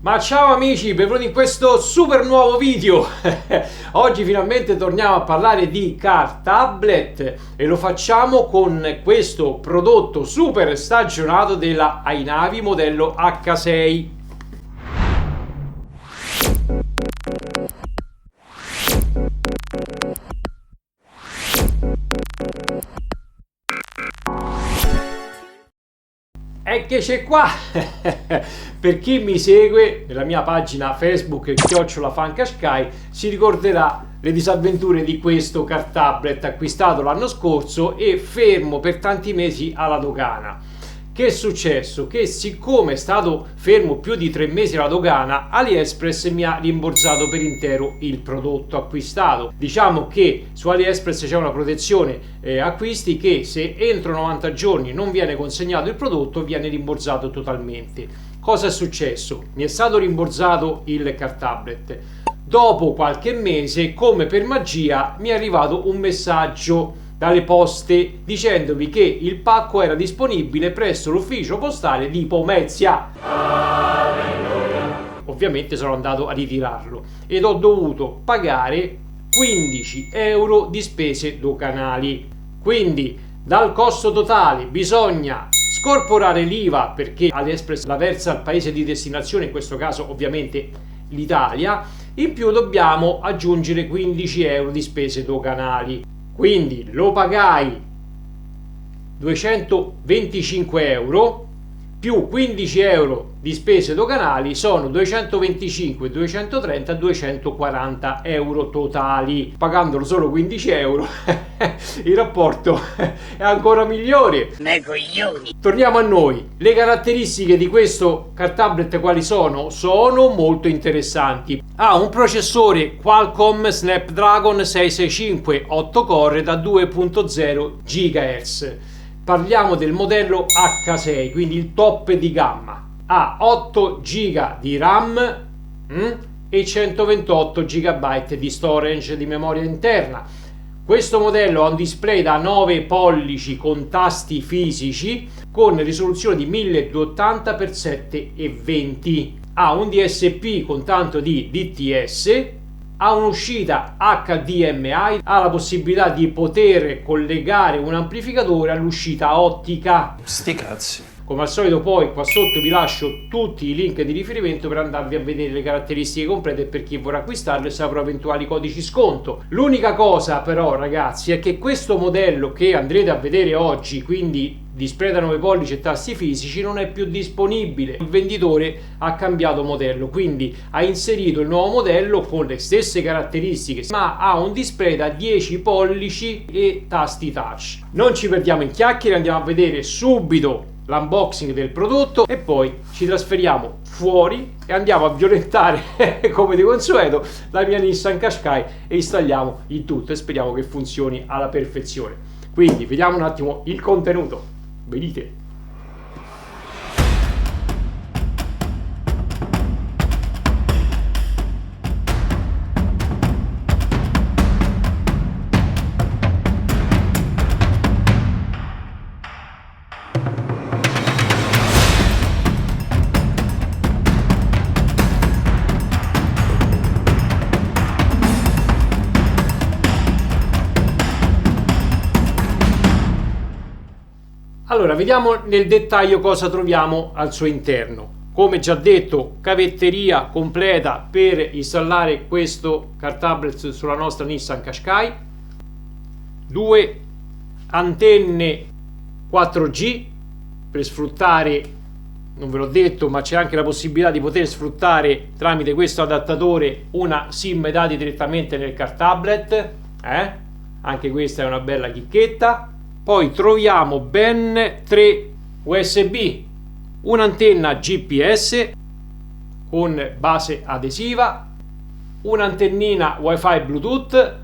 Ma ciao amici, benvenuti in questo super nuovo video. Oggi finalmente torniamo a parlare di car tablet e lo facciamo con questo prodotto super stagionato della Ainavi modello H6. E che c'è qua? Per chi mi segue nella mia pagina Facebook @FunCashKai si ricorderà le disavventure di questo car tablet acquistato l'anno scorso e fermo per tanti mesi alla dogana. Che è successo? Che siccome è stato fermo più di 3 mesi alla dogana, AliExpress mi ha rimborsato per intero il prodotto acquistato. Diciamo che su AliExpress c'è una protezione acquisti che se entro 90 giorni non viene consegnato il prodotto viene rimborsato totalmente. Cosa è successo? Mi è stato rimborsato il car tablet. Dopo qualche mese, come per magia, mi è arrivato un messaggio dalle poste dicendomi che il pacco era disponibile presso l'ufficio postale di Pomezia. Ovviamente sono andato a ritirarlo ed ho dovuto pagare 15 euro di spese doganali. Quindi dal costo totale bisogna scorporare l'IVA perché AliExpress la versa al paese di destinazione, in questo caso ovviamente l'Italia. In più dobbiamo aggiungere 15 euro di spese doganali. Quindi lo pagai 225 euro più 15 euro di spese doganali sono 225, 230, 240 euro totali. Pagandolo solo 15 euro il rapporto è ancora migliore. Torniamo a noi. Le caratteristiche di questo car tablet quali sono? Sono molto interessanti. Ha un processore Qualcomm Snapdragon 665 8 core da 2.0 GHz. Parliamo del modello H6, quindi il top di gamma. Ha 8 GB di RAM e 128 GB di storage di memoria interna. Questo modello ha un display da 9 pollici con tasti fisici con risoluzione di 1280x720. Ha un DSP con tanto di DTS. Ha un'uscita HDMI, ha la possibilità di poter collegare un amplificatore all'uscita ottica. Sti cazzi. Come al solito poi qua sotto vi lascio tutti i link di riferimento per andarvi a vedere le caratteristiche complete per chi vorrà acquistarlo e saprà eventuali codici sconto. L'unica cosa però ragazzi è che questo modello che andrete a vedere oggi, quindi display da 9 pollici e tasti fisici, non è più disponibile. Il venditore ha cambiato modello, quindi ha inserito il nuovo modello con le stesse caratteristiche ma ha un display da 10 pollici e tasti touch. Non ci perdiamo in chiacchiere, andiamo a vedere subito l'unboxing del prodotto e poi ci trasferiamo fuori e andiamo a violentare come di consueto la mia Nissan Qashqai e installiamo il tutto e speriamo che funzioni alla perfezione. Quindi vediamo un attimo il contenuto. Venite. Allora, vediamo nel dettaglio cosa troviamo al suo interno. Come già detto, cavetteria completa per installare questo car tablet sulla nostra Nissan Qashqai. 2 antenne 4G per sfruttare, non ve l'ho detto, ma c'è anche la possibilità di poter sfruttare tramite questo adattatore una SIM dati direttamente nel car tablet. Anche questa è una bella chicchetta. Poi troviamo ben 3 USB, un'antenna GPS con base adesiva, un'antennina Wi-Fi Bluetooth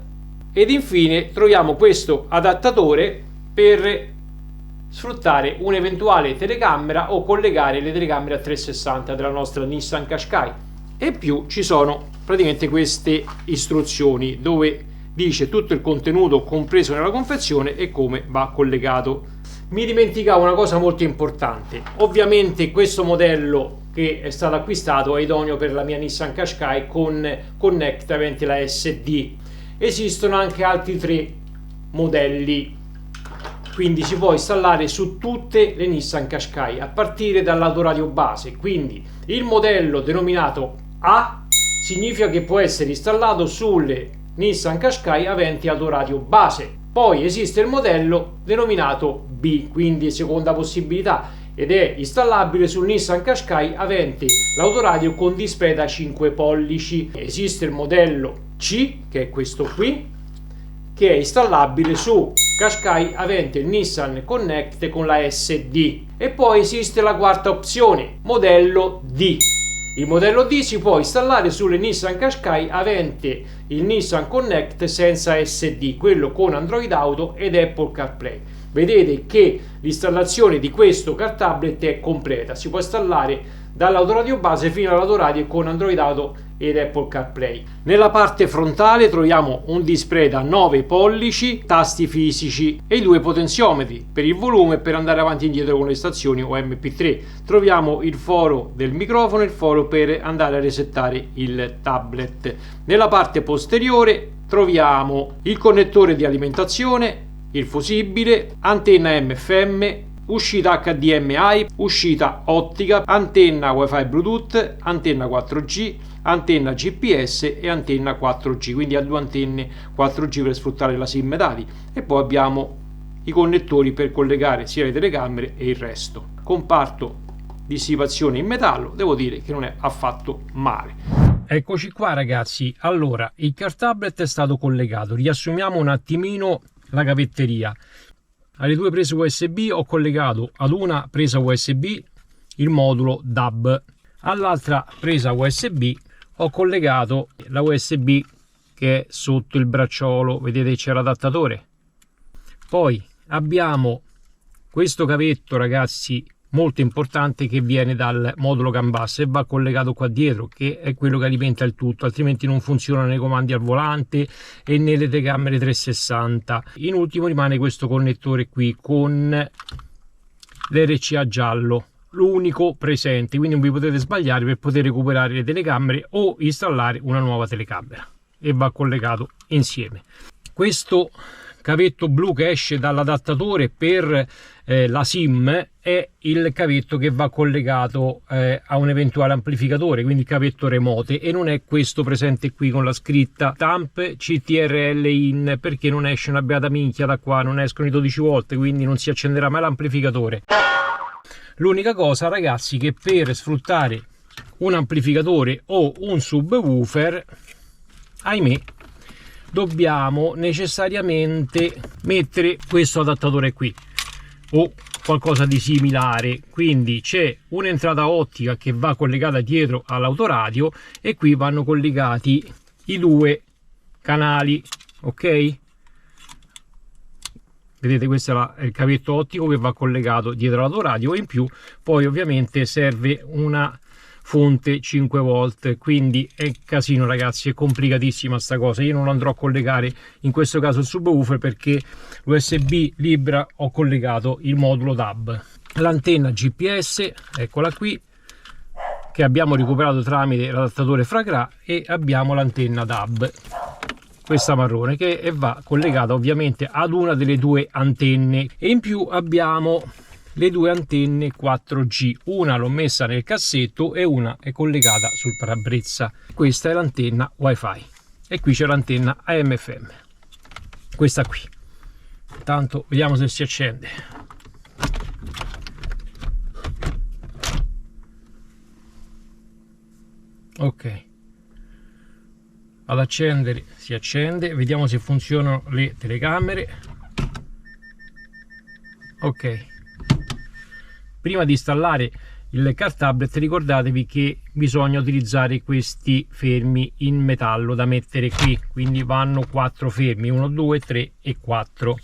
ed infine troviamo questo adattatore per sfruttare un'eventuale telecamera o collegare le telecamere a 360 della nostra Nissan Qashqai. E più ci sono praticamente queste istruzioni dove dice tutto il contenuto compreso nella confezione e come va collegato. Mi dimenticavo una cosa molto importante. Ovviamente questo modello che è stato acquistato è idoneo per la mia Nissan Qashqai con Connect avente la SD. Esistono anche altri 3 modelli, quindi si può installare su tutte le Nissan Qashqai a partire dall'autoradio base. Quindi il modello denominato A significa che può essere installato sulle Nissan Qashqai aventi autoradio base. Poi esiste il modello denominato B, quindi seconda possibilità, ed è installabile sul Nissan Qashqai avente l'autoradio con display da 5 pollici. Esiste il modello C, che è questo qui, che è installabile su Qashqai avente il Nissan Connect con la SD. E poi esiste la quarta opzione, modello D. Il modello D si può installare sulle Nissan Qashqai avente il Nissan Connect senza SD, quello con Android Auto ed Apple CarPlay. Vedete che l'installazione di questo car tablet è completa, si può installare dall'autoradio base fino all'autoradio con Android Auto ed Apple CarPlay. Nella parte frontale troviamo un display da 9 pollici, tasti fisici e i 2 potenziometri per il volume e per andare avanti e indietro con le stazioni o MP3. Troviamo il foro del microfono e il foro per andare a resettare il tablet. Nella parte posteriore troviamo il connettore di alimentazione, il fusibile, antenna MFM, uscita HDMI, uscita ottica, antenna Wi-Fi Bluetooth, antenna 4G, antenna GPS e antenna 4G, quindi ha 2 antenne 4G per sfruttare la SIM dati. E poi abbiamo i connettori per collegare sia le telecamere e il resto. Comparto dissipazione in metallo, devo dire che non è affatto male. Eccoci qua ragazzi, allora il car tablet è stato collegato, riassumiamo un attimino la cavetteria. Alle 2 prese USB ho collegato ad una presa USB il modulo DAB, all'altra presa USB ho collegato la USB che è sotto il bracciolo, vedete c'è l'adattatore. Poi abbiamo questo cavetto ragazzi molto importante che viene dal modulo CAN bus e va collegato qua dietro, che è quello che alimenta il tutto, altrimenti non funzionano i comandi al volante e nelle telecamere 360. In ultimo rimane questo connettore qui con l'RCA giallo, l'unico presente, quindi non vi potete sbagliare per poter recuperare le telecamere o installare una nuova telecamera, e va collegato insieme. Questo cavetto blu che esce dall'adattatore per la SIM è il cavetto che va collegato a un eventuale amplificatore, quindi il cavetto remote, e non è questo presente qui con la scritta TAMP CTRL in, perché non esce una beata minchia da qua, non escono i 12 volt, quindi non si accenderà mai l'amplificatore. L'unica cosa ragazzi, che per sfruttare un amplificatore o un subwoofer, ahimè, dobbiamo necessariamente mettere questo adattatore qui o qualcosa di similare. Quindi c'è un'entrata ottica che va collegata dietro all'autoradio e qui vanno collegati i 2 canali, ok? Vedete, questo è il cavetto ottico che va collegato dietro all'autoradio, e in più poi ovviamente serve una fonte 5 volt, quindi è casino ragazzi, è complicatissima sta cosa. Io non andrò a collegare in questo caso il subwoofer perché l'USB Libra ho collegato il modulo DAB. L'antenna GPS, eccola qui, che abbiamo recuperato tramite l'adattatore Fragra, e abbiamo l'antenna DAB, questa marrone, che va collegata ovviamente ad una delle 2 antenne, e in più abbiamo le 2 antenne 4G, una l'ho messa nel cassetto e una è collegata sul parabrezza. Questa è l'antenna Wi-Fi e qui c'è l'antenna AM/FM, questa qui. Tanto vediamo se si accende. Ok, ad accendere si accende, vediamo se funzionano le telecamere. Ok, prima di installare il car tablet ricordatevi che bisogna utilizzare questi fermi in metallo da mettere qui, quindi vanno 4 fermi, 1 2 3 e 4.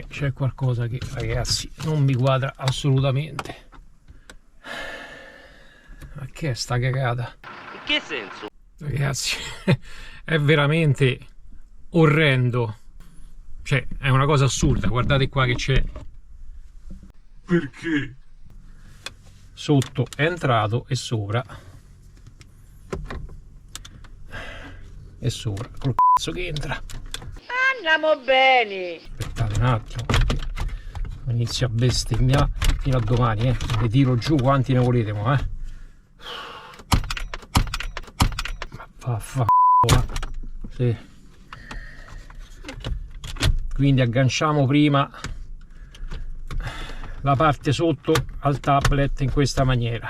C'è qualcosa che ragazzi non mi quadra assolutamente. Ma che è sta cagata? In che senso? Ragazzi, è veramente orrendo, cioè è una cosa assurda. Guardate qua che c'è. Perché? sotto è entrato e sopra col cazzo che entra. Andiamo bene. Aspettate un attimo, inizio a bestemmiare fino a domani, ne tiro giù quanti ne volete, ma sì. Quindi agganciamo prima la parte sotto al tablet in questa maniera.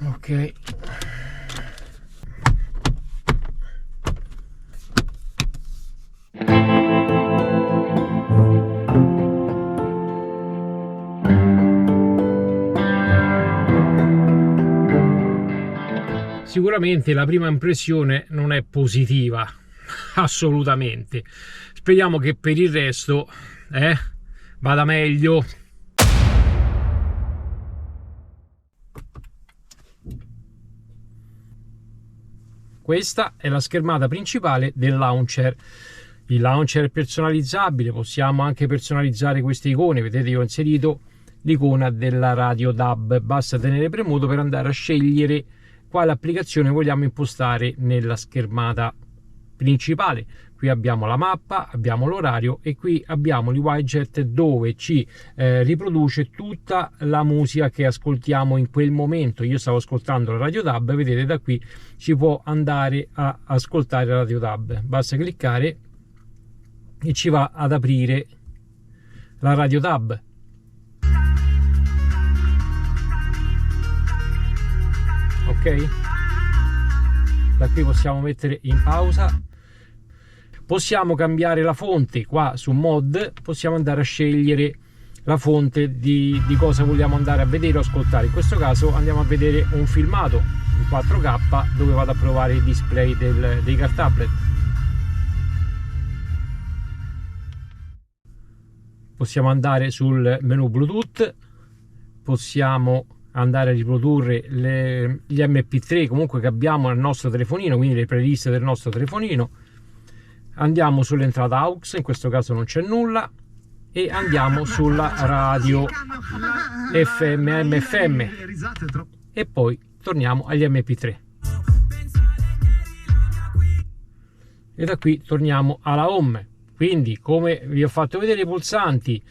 Ok, sicuramente la prima impressione non è positiva, assolutamente. Speriamo che per il resto vada meglio. Questa è la schermata principale del launcher. Il launcher è personalizzabile, possiamo anche personalizzare queste icone. Vedete, io ho inserito l'icona della radio DAB, basta tenere premuto per andare a scegliere quale applicazione vogliamo impostare nella schermata principale. Qui abbiamo la mappa, abbiamo l'orario e qui abbiamo il widget dove ci riproduce tutta la musica che ascoltiamo in quel momento. Io stavo ascoltando la radio DAB, vedete, da qui ci può andare a ascoltare la radio DAB, basta cliccare e ci va ad aprire la radio DAB. Ok, da qui possiamo mettere in pausa, possiamo cambiare la fonte. Qua su mod possiamo andare a scegliere la fonte di cosa vogliamo andare a vedere o ascoltare. In questo caso andiamo a vedere un filmato in 4K dove vado a provare il display dei car tablet. Possiamo andare sul menu Bluetooth, possiamo andare a riprodurre gli MP3 comunque che abbiamo nel nostro telefonino, quindi le playlist del nostro telefonino. Andiamo sull'entrata AUX, in questo caso non c'è nulla, e andiamo sulla radio FM, AM/FM e poi torniamo agli MP3 e da qui torniamo alla home. Quindi, come vi ho fatto vedere, i pulsanti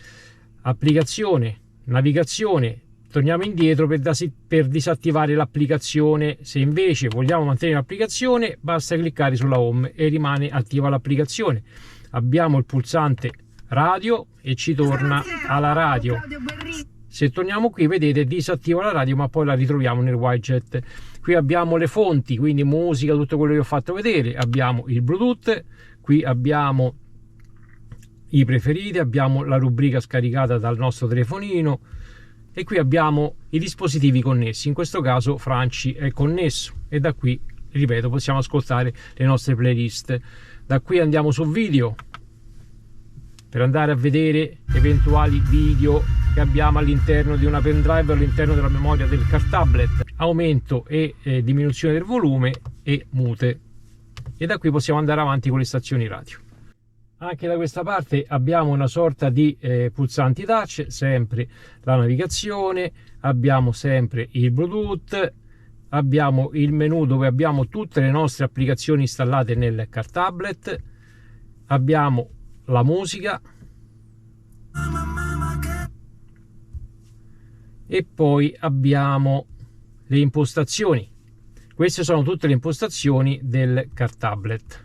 applicazione, navigazione, torniamo indietro per disattivare l'applicazione. Se invece vogliamo mantenere l'applicazione, basta cliccare sulla home e rimane attiva l'applicazione. Abbiamo il pulsante radio e ci torna alla radio. Se torniamo qui, vedete, disattiva la radio, ma poi la ritroviamo nel widget. Qui abbiamo le fonti, quindi musica, tutto quello che ho fatto vedere. Abbiamo il Bluetooth, qui abbiamo i preferiti, abbiamo la rubrica scaricata dal nostro telefonino e qui abbiamo i dispositivi connessi. In questo caso Franci è connesso e da qui, ripeto, possiamo ascoltare le nostre playlist. Da qui andiamo su video per andare a vedere eventuali video che abbiamo all'interno di una pendrive, all'interno della memoria del car tablet. Aumento e diminuzione del volume e mute, e da qui possiamo andare avanti con le stazioni radio. Anche da questa parte abbiamo una sorta di pulsanti touch, sempre la navigazione, abbiamo sempre il Bluetooth, abbiamo il menu dove abbiamo tutte le nostre applicazioni installate nel car tablet, abbiamo la musica e poi abbiamo le impostazioni. Queste sono tutte le impostazioni del car tablet.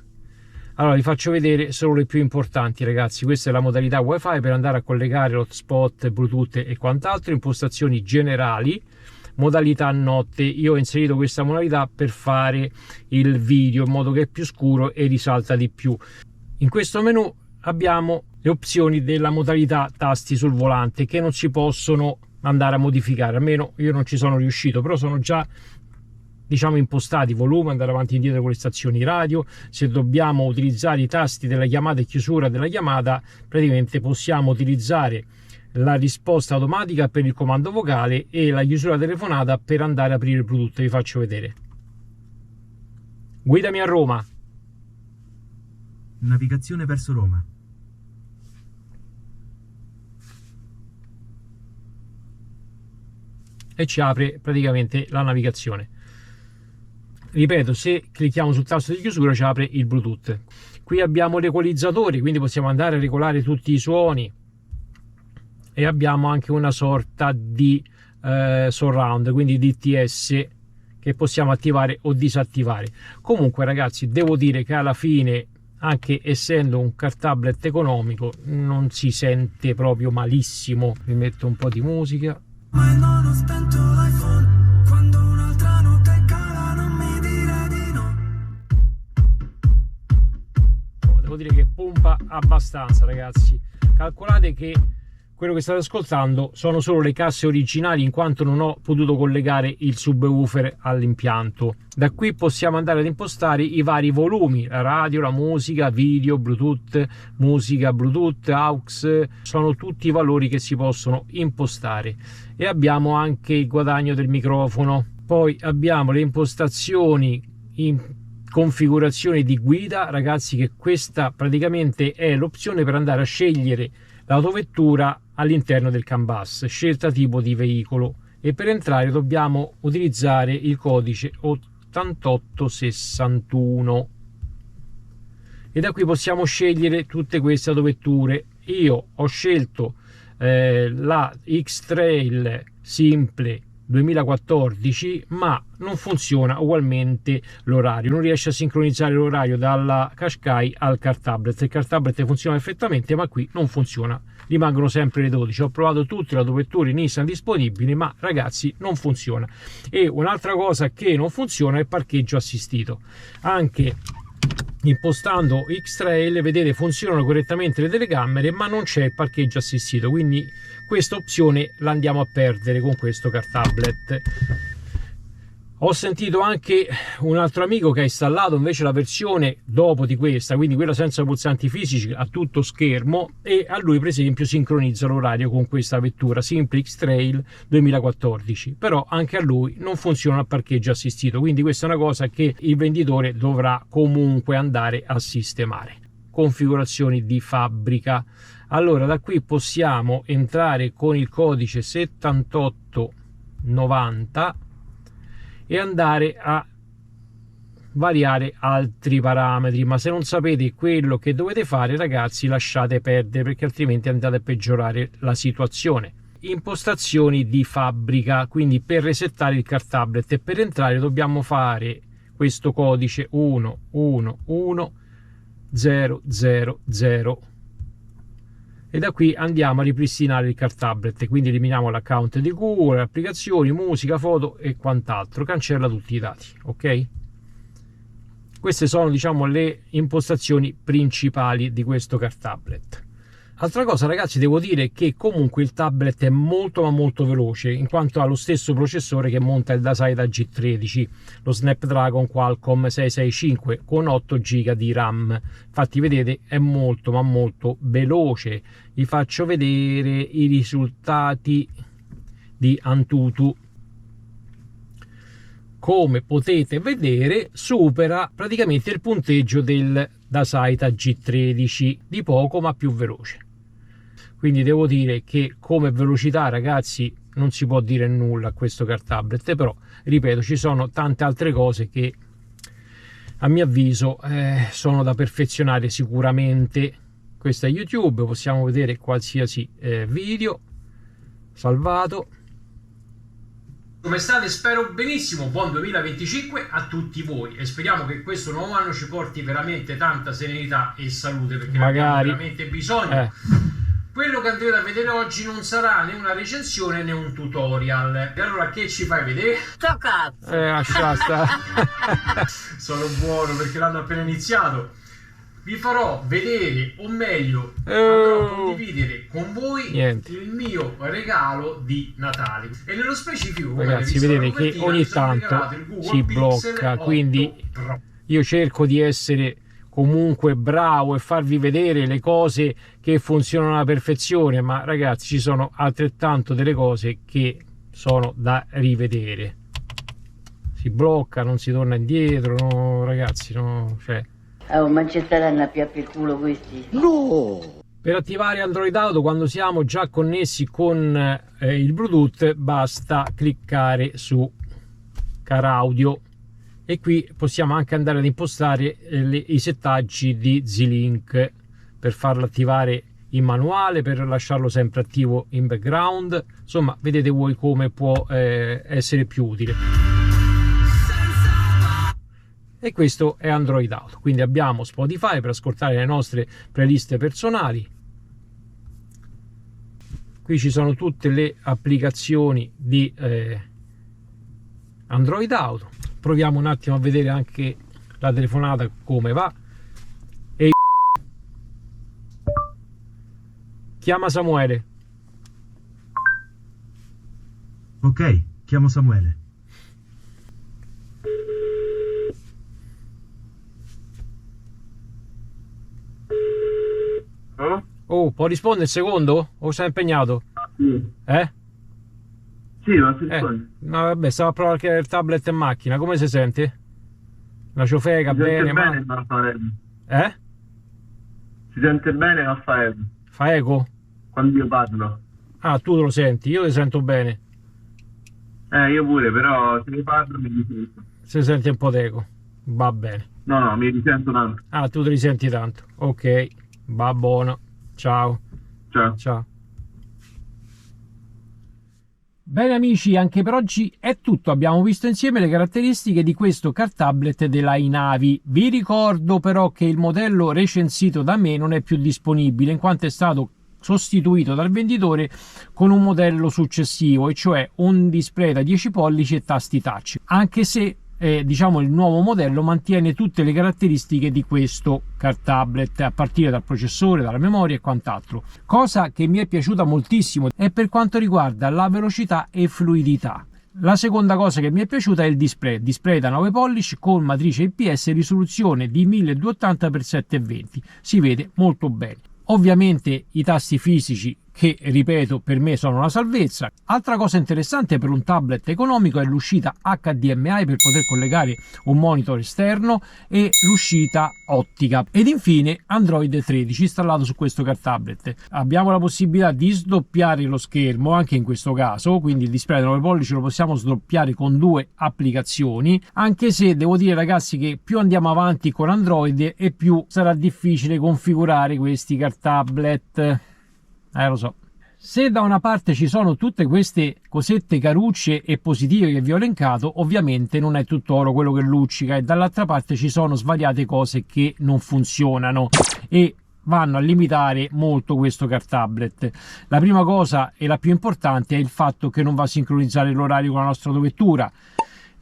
Allora vi faccio vedere solo le più importanti, ragazzi. Questa è la modalità wifi per andare a collegare l'hotspot, Bluetooth e quant'altro. Impostazioni generali, modalità notte. Io ho inserito questa modalità per fare il video in modo che è più scuro e risalta di più. In questo menu abbiamo le opzioni della modalità tasti sul volante che non si possono andare a modificare, almeno io non ci sono riuscito, però sono già, diciamo, impostati. Volume, andare avanti e indietro con le stazioni radio. Se dobbiamo utilizzare i tasti della chiamata e chiusura della chiamata, praticamente possiamo utilizzare la risposta automatica per il comando vocale e la chiusura telefonata per andare a aprire il Bluetooth. Vi faccio vedere. Guidami a Roma. Navigazione verso Roma. e ci apre praticamente la navigazione. Ripeto, se clicchiamo sul tasto di chiusura ci apre il Bluetooth. Qui abbiamo l'equalizzatore, quindi possiamo andare a regolare tutti i suoni, e abbiamo anche una sorta di surround, quindi DTS, che possiamo attivare o disattivare. Comunque ragazzi, devo dire che alla fine, anche essendo un car tablet economico, non si sente proprio malissimo. Vi metto un po' di musica. Ma non ho spento l'iPhone, quando un'altra notte cala non mi dire di no. Devo dire che pompa abbastanza, ragazzi. Calcolate che quello che state ascoltando sono solo le casse originali, in quanto non ho potuto collegare il subwoofer all'impianto. Da qui possiamo andare ad impostare i vari volumi: la radio, la musica, video, Bluetooth, musica, Bluetooth, aux, sono tutti i valori che si possono impostare. E abbiamo anche il guadagno del microfono. Poi abbiamo le impostazioni in configurazione di guida, ragazzi, che questa praticamente è l'opzione per andare a scegliere l'autovettura all'interno del CAN bus, scelta tipo di veicolo, e per entrare dobbiamo utilizzare il codice 8861 e da qui possiamo scegliere tutte queste autovetture. Io ho scelto la X-Trail Simple 2014, ma non funziona ugualmente l'orario, non riesce a sincronizzare l'orario dalla Qashqai al car tablet. Il car tablet funziona perfettamente, ma qui non funziona, rimangono sempre le 12. Ho provato tutte le autovetture Nissan disponibili, ma ragazzi non funziona. E un'altra cosa che non funziona è il parcheggio assistito. Anche impostando X-Trail, vedete, funzionano correttamente le telecamere, ma non c'è il parcheggio assistito, quindi questa opzione la andiamo a perdere con questo car tablet. Ho sentito anche un altro amico che ha installato invece la versione dopo di questa, quindi quella senza pulsanti fisici, a tutto schermo, e a lui per esempio sincronizza l'orario con questa vettura Simple X-Trail 2014, però anche a lui non funziona il parcheggio assistito, quindi questa è una cosa che il venditore dovrà comunque andare a sistemare. Configurazioni di fabbrica. Allora, da qui possiamo entrare con il codice 7890 e andare a variare altri parametri, ma se non sapete quello che dovete fare, ragazzi, lasciate perdere, perché altrimenti andate a peggiorare la situazione. Impostazioni di fabbrica, quindi per resettare il car tablet, e per entrare dobbiamo fare questo codice 111000 e da qui andiamo a ripristinare il car tablet, quindi eliminiamo l'account di Google, applicazioni, musica, foto e quant'altro, cancella tutti i dati, ok? Queste sono, diciamo, le impostazioni principali di questo car tablet. Altra cosa, ragazzi, devo dire che comunque il tablet è molto ma molto veloce, in quanto ha lo stesso processore che monta il Dasaita G13, lo Snapdragon Qualcomm 665 con 8 GB di RAM. Infatti vedete, è molto ma molto veloce. Vi faccio vedere i risultati di Antutu. Come potete vedere, supera praticamente il punteggio del Dasaita G13, di poco ma più veloce. Quindi devo dire che come velocità, ragazzi, non si può dire nulla a questo car tablet, però ripeto, ci sono tante altre cose che a mio avviso sono da perfezionare sicuramente. Questo è YouTube, possiamo vedere qualsiasi video salvato. Come state? Spero benissimo, buon 2025 a tutti voi e speriamo che questo nuovo anno ci porti veramente tanta serenità e salute, perché ne abbiamo veramente bisogno. Quello che andrete a vedere oggi non sarà né una recensione né un tutorial. E allora che ci fai vedere? Sto cazzo! Lascia stare. Sono buono perché l'hanno appena iniziato. Vi farò vedere, o meglio, andrò a condividere con voi il mio regalo di Natale. E nello specifico, ragazzi, vedete che ogni tanto si blocca, quindi io cerco di essere comunque bravo e farvi vedere le cose che funzionano alla perfezione, ma ragazzi ci sono altrettanto delle cose che sono da rivedere. Si blocca, non si torna indietro, no, ragazzi, no, cioè. Oh, ma ci staranno a piappi il culo questi? No! Per attivare Android Auto, quando siamo già connessi con il Bluetooth, basta cliccare su Car Audio e qui possiamo anche andare ad impostare i settaggi di Z-Link per farlo attivare in manuale, per lasciarlo sempre attivo in background. Insomma, vedete voi come può essere più utile. E questo è Android Auto. Quindi abbiamo Spotify per ascoltare le nostre playlist personali. Qui ci sono tutte le applicazioni di Android Auto. Proviamo un attimo a vedere anche la telefonata come va. E chiama Samuele. Ok, chiamo Samuele. Oh, può rispondere il secondo? O sei impegnato? Sì, Eh? sì, ma si risponde. No, vabbè, stavo a provare il tablet in macchina. Come si sente? La ciofeca, Si sente bene, bene, ma fa eco. Eh? Si sente bene, ma fa eco. Fa eco? Quando io parlo. Ah, tu lo senti, io ti sento bene. Io pure, però se ne parlo mi risento. Se senti un po' d'eco. Va bene. No, mi risento tanto. Ah, tu ti risenti tanto. Ok, va buono. Ciao. Ciao. Ciao. Bene amici, anche per oggi è tutto. Abbiamo visto insieme le caratteristiche di questo car tablet della Inavi. Vi ricordo però che il modello recensito da me non è più disponibile, in quanto è stato sostituito dal venditore con un modello successivo, e cioè un display da 10 pollici e tasti touch, anche se diciamo il nuovo modello mantiene tutte le caratteristiche di questo car tablet, a partire dal processore, dalla memoria e quant'altro. Cosa che mi è piaciuta moltissimo è per quanto riguarda la velocità e fluidità. La seconda cosa che mi è piaciuta è il display da 9 pollici con matrice IPS e risoluzione di 1280x720, si vede molto bene. Ovviamente i tasti fisici, che ripeto per me sono una salvezza. Altra cosa interessante per un tablet economico è l'uscita HDMI per poter collegare un monitor esterno e l'uscita ottica. Ed infine Android 13 installato su questo car tablet. Abbiamo la possibilità di sdoppiare lo schermo anche in questo caso, quindi il display da 9 pollici lo possiamo sdoppiare con 2 applicazioni, anche se devo dire ragazzi che più andiamo avanti con Android e più sarà difficile configurare questi car tablet. Lo so. Se da una parte ci sono tutte queste cosette carucce e positive che vi ho elencato, ovviamente non è tutto oro quello che luccica, e dall'altra parte ci sono svariate cose che non funzionano e vanno a limitare molto questo car tablet. La prima cosa e la più importante è il fatto che non va a sincronizzare l'orario con la nostra autovettura.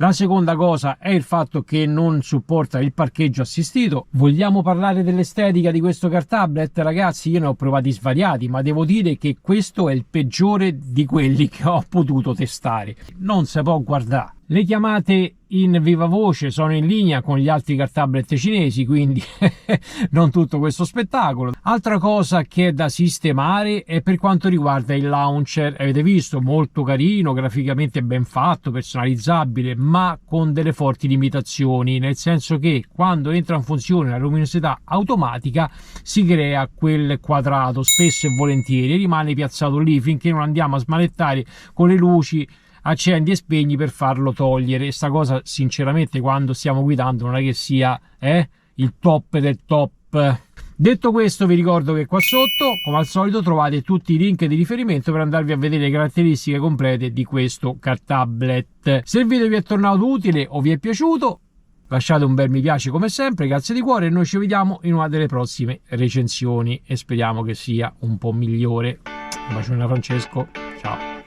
La seconda cosa è il fatto che non supporta il parcheggio assistito. Vogliamo parlare dell'estetica di questo car tablet? Ragazzi, io ne ho provati svariati, ma devo dire che questo è il peggiore di quelli che ho potuto testare. Non si può guardare. Le chiamate in viva voce sono in linea con gli altri car tablet cinesi, quindi non tutto questo spettacolo. Altra cosa che è da sistemare è per quanto riguarda il launcher. Avete visto, molto carino, graficamente ben fatto, personalizzabile, ma con delle forti limitazioni, nel senso che quando entra in funzione la luminosità automatica si crea quel quadrato, spesso e volentieri rimane piazzato lì finché non andiamo a smanettare con le luci accendi e spegni per farlo togliere. Sta cosa sinceramente quando stiamo guidando non è che sia il top del top. Detto questo, vi ricordo che qua sotto come al solito trovate tutti i link di riferimento per andarvi a vedere le caratteristiche complete di questo car tablet. Se il video vi è tornato utile o vi è piaciuto, lasciate un bel mi piace come sempre, grazie di cuore, e noi ci vediamo in una delle prossime recensioni e speriamo che sia un po' migliore. Un bacione da Francesco, ciao.